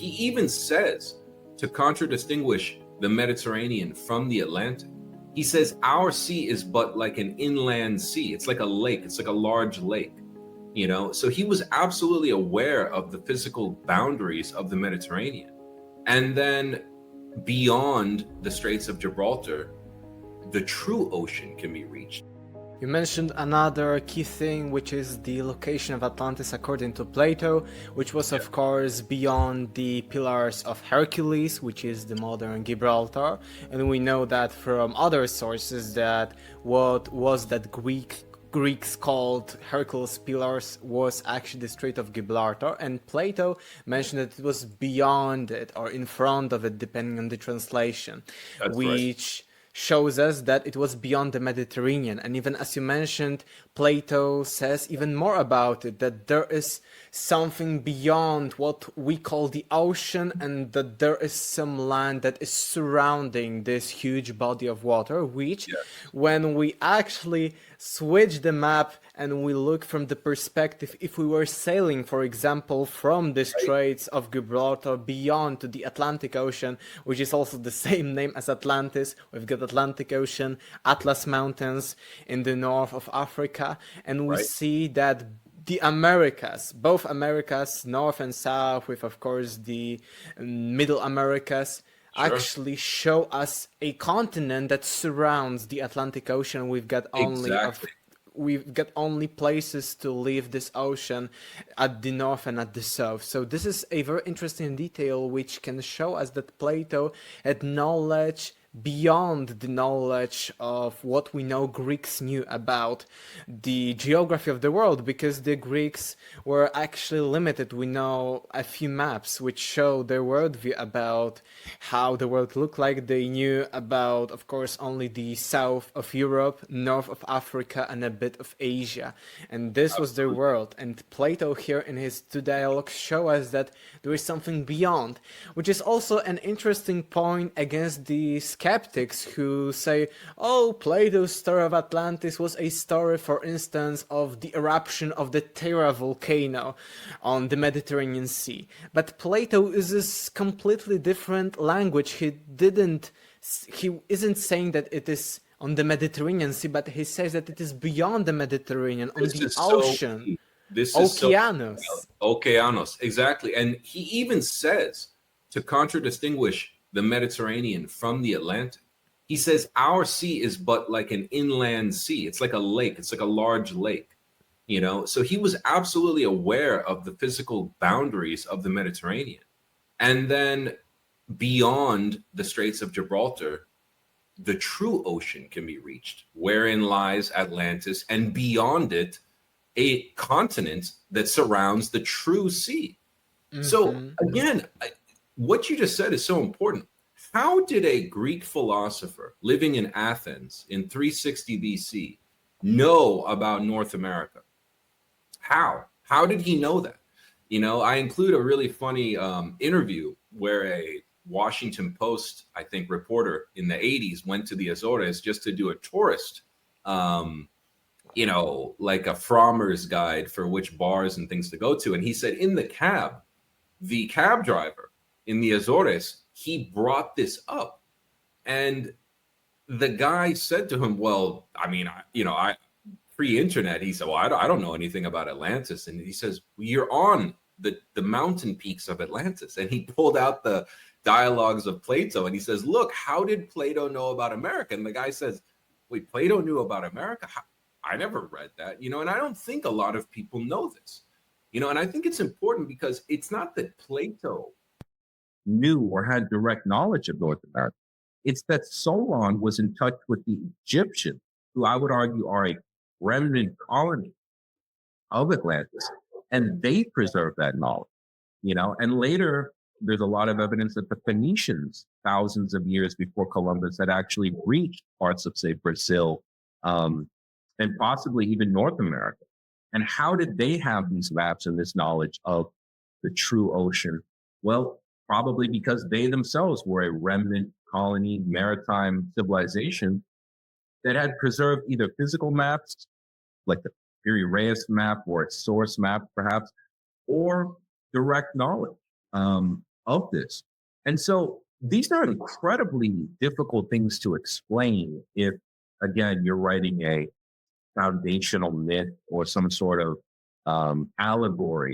even says, to contradistinguish the Mediterranean from the Atlantic, he says our sea is but like an inland sea. It's like a lake. It's like a large lake, you know? So he was absolutely aware of the physical boundaries of the Mediterranean. And then beyond the Straits of Gibraltar, the true ocean can be reached. You mentioned another key thing, which is the location of Atlantis according to Plato, which was of course beyond the Pillars of Hercules, which is the modern Gibraltar. And we know that from other sources that what was that Greeks called Hercules Pillars was actually the Strait of Gibraltar, and Plato mentioned that it was beyond it or in front of it, depending on the translation. That's which shows us that it was beyond the Mediterranean. And even as you mentioned, Plato says even more about it, that there is something beyond what we call the ocean, and that there is some land that is surrounding this huge body of water, which when we actually switch the map and we look from the perspective, if we were sailing, for example, from the Straits of Gibraltar beyond to the Atlantic Ocean, which is also the same name as Atlantis, we've got Atlantic Ocean, Atlas Mountains in the north of Africa, and we see that the Americas, both Americas, North and South, with of course the Middle Americas, actually show us a continent that surrounds the Atlantic Ocean. We've got only places to leave this ocean at the north and at the south. So this is a very interesting detail which can show us that Plato had knowledge beyond the knowledge of what we know Greeks knew about the geography of the world, because the Greeks were actually limited. We know a few maps which show their worldview about how the world looked like. They knew about, of course, only the south of Europe, north of Africa, and a bit of Asia. And this was their world. And Plato here in his two dialogues show us that there is something beyond, which is also an interesting point against the skeptics who say, oh, Plato's story of Atlantis was a story, for instance, of the eruption of the Terra volcano on the Mediterranean Sea. But Plato uses completely different language. He isn't saying that it is on the Mediterranean Sea, but he says that it is beyond the Mediterranean, on the ocean. This Okeanos. Okeanos, exactly. And he even says, to contradistinguish the Mediterranean from the Atlantic, he says our sea is but like an inland sea. It's like a lake. It's like a large lake, you know? So he was absolutely aware of the physical boundaries of the Mediterranean. And then beyond the Straits of Gibraltar, the true ocean can be reached, wherein lies Atlantis, and beyond it, a continent that surrounds the true sea. So again, what you just said is so important. How did a Greek philosopher living in Athens in 360 BC know about North America? How? How did he know that? You know, I include a really funny interview where a Washington Post, I think, reporter in the 80s went to the Azores just to do a tourist, you know, like a Frommer's guide for which bars and things to go to. And he said in the cab driver in the Azores, he brought this up. And the guy said to him, well, I mean, I pre-internet, he said, well, I don't know anything about Atlantis. And he says, well, you're on the mountain peaks of Atlantis. And he pulled out the dialogues of Plato and he says, look, how did Plato know about America? And the guy says, wait, Plato knew about America? I never read that, you know, and I don't think a lot of people know this, you know, and I think it's important because it's not that Plato knew or had direct knowledge of North America. It's that Solon was in touch with the Egyptians, who I would argue are a remnant colony of Atlantis, and they preserved that knowledge, you know, and later there's a lot of evidence that the Phoenicians, thousands of years before Columbus, had actually reached parts of, say, Brazil, and possibly even North America. And how did they have these maps and this knowledge of the true ocean? Well, probably because they themselves were a remnant colony, maritime civilization that had preserved either physical maps, like the Piraeus map or its source map, perhaps, or direct knowledge of this. And so these are incredibly difficult things to explain if, again, you're writing a foundational myth or some sort of allegory